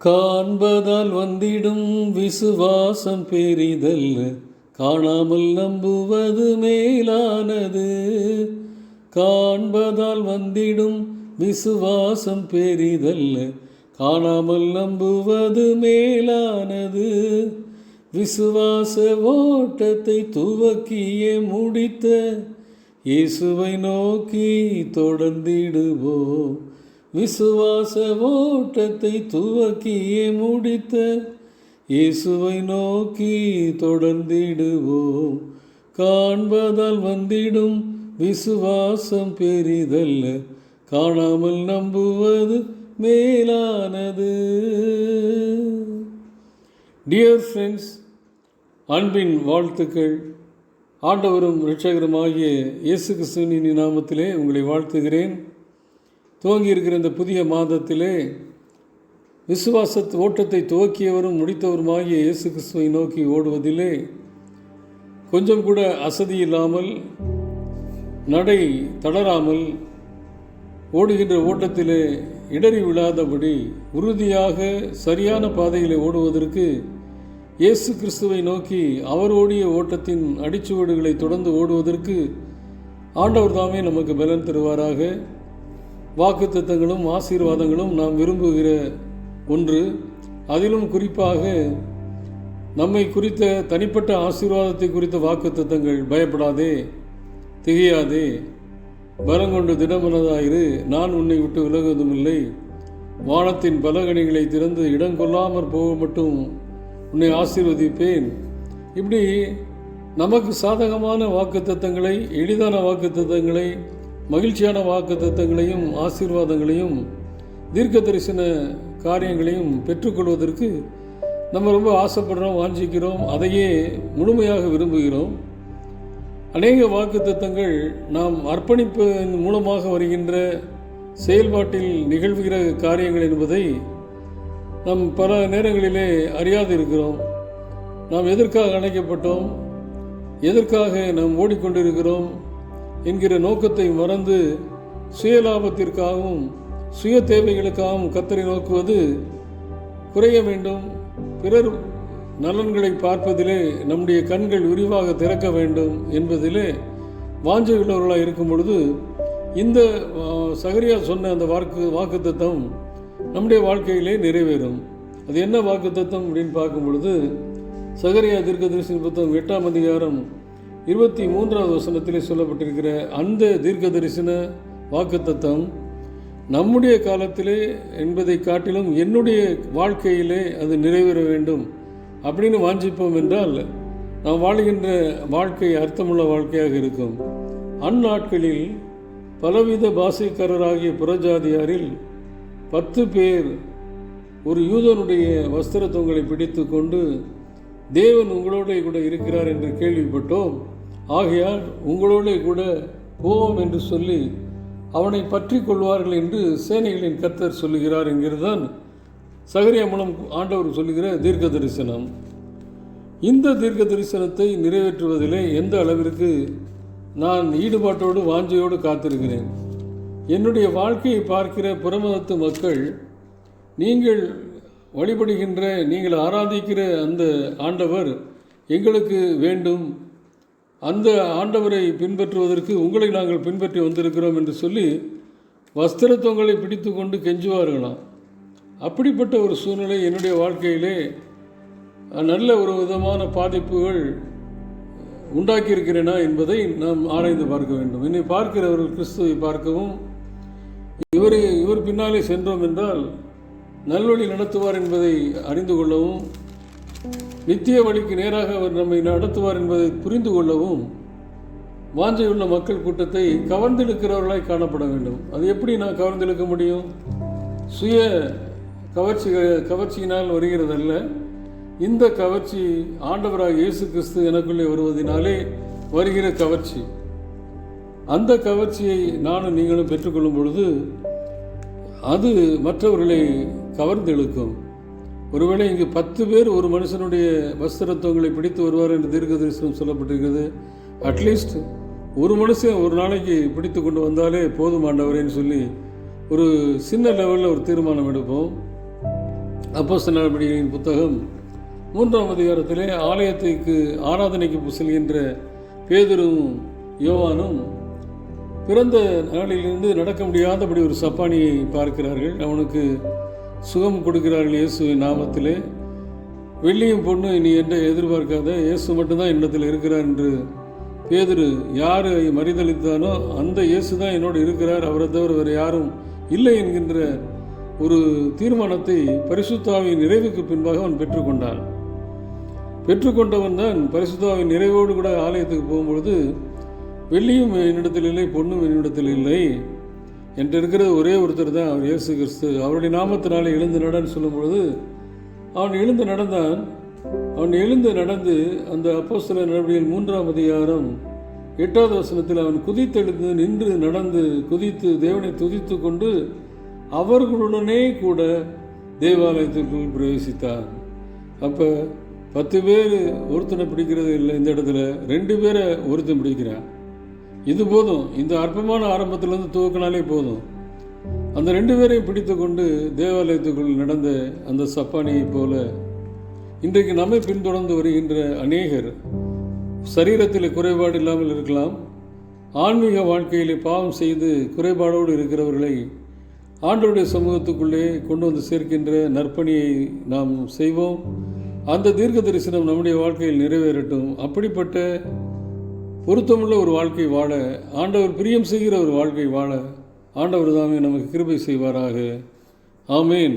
காண்பதால் வந்திடும் விசுவாசம் பெரிதல்ல, காணாமல் நம்புவது மேலானது. காண்பதால் வந்திடும் விசுவாசம் பெரிதல்ல, காணாமல் நம்புவது மேலானது. விசுவாச ஓட்டத்தை துவக்கியே முடித்த இயேசுவை நோக்கி தொடர்ந்திடுவோம். விசுவாச ஓட்டத்தை துவக்கியே முடித்த இயேசுவை நோக்கி தொடர்ந்திடுவோம். காண்பதால் வந்திடும் விசுவாசம் பெரிதல்ல, காணாமல் நம்புவது மேலானது. டியர் ஃப்ரெண்ட்ஸ், அன்பின் வாழ்த்துக்கள். ஆண்டவரும் இரட்சகருமாகிய இயேசு கிறிஸ்துவின் நாமத்திலே உங்களை வாழ்த்துகிறேன். துவங்கி இருக்கிற இந்த புதிய மாதத்திலே விசுவாச ஓட்டத்தை துவக்கியவரும் முடித்தவருமாகிய இயேசு கிறிஸ்துவை நோக்கி ஓடுவதிலே கொஞ்சம் கூட அசதி இல்லாமல், நடை தளராமல், ஓடுகின்ற ஓட்டத்திலே இடறி விழாதபடி உறுதியாக சரியான பாதையில் ஓடுவதற்கு இயேசு கிறிஸ்துவை நோக்கி அவர் ஓடிய ஓட்டத்தின் அடிச்சுவடுகளை தொடர்ந்து ஓடுவதற்கு ஆண்டவர் தாமே நமக்கு பலன் தருவாராக. வாக்குத்தத்தங்களும் ஆசீர்வாதங்களும் நாம் விரும்புகிற ஒன்று. அதிலும் குறிப்பாக நம்மை குறித்த தனிப்பட்ட ஆசீர்வாதத்தை குறித்த வாக்குத்தத்தங்கள். பயப்படாதே, திகையாதே, பலங்கொண்டு திடமனதாயிரு, நான் உன்னை விட்டு விலகுவதும் இல்லை, வானத்தின் பலகணிகளை திறந்து இடம் கொள்ளாமற் போக மட்டும் உன்னை ஆசீர்வதிப்பேன். இப்படி நமக்கு சாதகமான வாக்குத்தத்தங்களை, எளிதான வாக்குத்தத்தங்களை, மகிழ்ச்சியான வாக்குத்தத்தங்களையும் ஆசீர்வாதங்களையும் தீர்க்க தரிசன காரியங்களையும் பெற்றுக்கொள்வதற்கு நம்ம ரொம்ப ஆசைப்படுறோம், வாஞ்சிக்கிறோம், அதையே முழுமையாக விரும்புகிறோம். அநேக வாக்குத்தத்தங்கள் நாம் அர்ப்பணிப்பின் மூலமாக வருகின்ற செயல்பாட்டில் நிகழ்வுகிற காரியங்கள் என்பதை நாம் பல நேரங்களிலே அறியாது இருக்கிறோம். நாம் எதற்காக அழைக்கப்பட்டோம், எதற்காக நாம் ஓடிக்கொண்டிருக்கிறோம் என்கிற நோக்கத்தை மறந்து சுயலாபத்திற்காகவும் சுய தேவைகளுக்காகவும் கர்த்தரை நோக்குவது குறைய வேண்டும். பிறர் நலன்களை பார்ப்பதிலே நம்முடைய கண்கள் விரிவாக திறக்க வேண்டும் என்பதிலே வாஞ்சை உள்ளவர்களாக இருக்கும் பொழுது இந்த சகரியா சொன்ன அந்த வாக்குத்தத்தம் நம்முடைய வாழ்க்கையிலே நிறைவேறும். அது என்ன வாக்குத்தத்தம் அப்படின்னு பார்க்கும் பொழுது, சகரியா தீர்க்கதரிசன புத்தகம் 8ஆம் அதிகாரம் 23வது வசனத்திலே சொல்லப்பட்டிருக்கிற அந்த தீர்க்க தரிசன வாக்குத்தத்தம் நம்முடைய காலத்திலே என்பதை காட்டிலும் என்னுடைய வாழ்க்கையிலே அது நிறைவேற வேண்டும் அப்படின்னு வாஞ்சிப்போம் என்றால் நாம் வாழ்கின்ற வாழ்க்கை அர்த்தமுள்ள வாழ்க்கையாக இருக்கும். அந்நாட்களில் பலவித பாஷைக்காரராகிய புறஜாதியாரில் 10 பேர் ஒரு யூதனுடைய வஸ்திர தொங்கலை பிடித்து கொண்டு, தேவன் உங்களோட கூட இருக்கிறார் என்று கேள்விப்பட்டோம், ஆகையால் உங்களோட கூட போவோம் என்று சொல்லி அவனை பற்றி கொள்வார்கள் என்று சேனைகளின் கர்த்தர் சொல்லுகிறார் என்கிறதுதான் சகரியா மூலம் ஆண்டவர் சொல்லுகிற தீர்க்க தரிசனம். இந்த தீர்க்க தரிசனத்தை நிறைவேற்றுவதிலே எந்த அளவிற்கு நான் ஈடுபாட்டோடு வாஞ்சையோடு காத்திருக்கிறேன். என்னுடைய வாழ்க்கையை பார்க்கிற புறமதத்து மக்கள், நீங்கள் வழிபடுகின்ற, நீங்கள் ஆராதிக்கிற அந்த ஆண்டவர் எங்களுக்கு வேண்டும், அந்த ஆண்டவரை பின்பற்றுவதற்கு உங்களை நாங்கள் பின்பற்றி வந்திருக்கிறோம் என்று சொல்லி வஸ்திரத்தொங்கலை பிடித்து கொண்டு கெஞ்சுவார்களாம். அப்படிப்பட்ட ஒரு சூழ்நிலை என்னுடைய வாழ்க்கையிலே நல்ல ஒரு விதமான பாதிப்புகள் உண்டாக்கியிருக்கிறேனா என்பதை நாம் ஆராய்ந்து பார்க்க வேண்டும். என்னை பார்க்கிறவர்கள் கிறிஸ்துவை பார்க்கவும், இவர் பின்னாலே சென்றோம் என்றால் நல்வழி நடத்துவார் என்பதை அறிந்து கொள்ளவும், நித்திய வழிக்கு நேராக அவர் நம்மை நடத்துவார் என்பதை புரிந்து கொள்ளவும் வாஞ்சையுள்ள மக்கள் கூட்டத்தை கவர்ந்தெழுக்கிறவர்களாய் காணப்பட வேண்டும். அது எப்படி நான் கவர்ந்தெழுக்க முடியும்? சுய கவர்ச்சியினால் வருகிறதல்ல. இந்த கவர்ச்சி ஆண்டவராக இயேசு கிறிஸ்து எனக்குள்ளே வருவதனாலே வருகிற கவர்ச்சி. அந்த கவர்ச்சியை நானும் நீங்களும் பெற்றுக்கொள்ளும் பொழுது அது மற்றவர்களை கவர்ந்தெழுக்கும். ஒருவேளை இங்கு 10 பேர் ஒரு மனுஷனுடைய வஸ்திரத்தவங்களை பிடித்து வருவார் என்று தீர்க்க தரிசனம் சொல்லப்பட்டிருக்கிறது. அட்லீஸ்ட் ஒரு மனுஷன் ஒரு நாளைக்கு பிடித்து கொண்டு வந்தாலே போதும் ஆண்டவரேன்னு சொல்லி ஒரு சின்ன லெவலில் ஒரு தீர்மானம் எடுப்போம். அப்போஸ்தலர் நடவடிக்கைகளின் புத்தகம் 3ஆம் அதிகாரத்திலே ஆலயத்துக்கு ஆராதனைக்கு செல்கின்ற பேதுருவும் யோவானும் பிறந்த நாளிலிருந்து நடக்க முடியாதபடி ஒரு சப்பானியை பார்க்கிறார்கள். அவனுக்கு சுகம் கொடுக்கிறார்கள் இயேசுவின் நாமத்திலே. வெள்ளியும் பொண்ணு நீ என்ன எதிர்பார்க்காத, இயேசு மட்டும்தான் என்னிடத்தில் இருக்கிறார் என்று பேதுரு யாரை மறிதளித்தானோ அந்த இயேசு தான் என்னோடு இருக்கிறார், அவரை தவிர வேறு யாரும் இல்லை என்கின்ற ஒரு தீர்மானத்தை பரிசுத்த ஆவியின் நிறைவுக்கு பின்பாக அவன் பெற்றுக்கொண்டான். பெற்றுக்கொண்டவன் தான் பரிசுத்த ஆவியின் நிறைவோடு கூட ஆலயத்துக்கு போகும்பொழுது, வெள்ளியும் என்னிடத்தில் இல்லை, பொண்ணும் என்னிடத்தில் இல்லை, என்று இருக்கிறது ஒரே ஒருத்தர் தான், அவர் இயேசு கிறிஸ்து, அவருடைய நாமத்தினாலே எழுந்து நடன்னு சொல்லும் பொழுது அவன் எழுந்து நடந்தான். அவன் எழுந்து நடந்து அந்த அப்போஸ்தலர் நடவடிக்கைகள் 3ஆம் அதிகாரம் 8வது வசனத்தில் அவன் குதித்தெழுந்து நின்று நடந்து குதித்து தேவனை துதித்து கொண்டு அவர்களுடனே கூட தேவாலயத்திற்குள் பிரவேசித்தான். அப்போ 10 பேர் ஒருத்தனை பிடிக்கிறது இல்லை, இந்த இடத்துல 2 பேரை ஒருத்தன் பிடிக்கிறான். இது போதும், இந்த அற்பமான ஆரம்பத்திலேருந்து துவக்கினாலே போதும். அந்த 2 பேரையும் பிடித்து கொண்டு தேவாலயத்துக்குள் நடந்த அந்த சப்பானியை போல இன்றைக்கு நம்மை பின்தொடர்ந்து வருகின்ற அநேகர் சரீரத்தில் குறைபாடு இல்லாமல் இருக்கலாம், ஆன்மீக வாழ்க்கையிலே பாவம் செய்து குறைபாடோடு இருக்கிறவர்களை ஆண்டவருடைய சமூகத்துக்குள்ளே கொண்டு வந்து சேர்க்கின்ற நற்பணியை நாம் செய்வோம். அந்த தீர்க்க தரிசனம் நம்முடைய வாழ்க்கையில் நிறைவேறட்டும். அப்படிப்பட்ட பொருத்தமுள்ள ஒரு வாழ்க்கை வாழ, ஆண்டவர் பிரியம் செய்கிற ஒரு வாழ்க்கை வாழ ஆண்டவர் தாமே நமக்கு கிருபை செய்வாராக. ஆமேன்.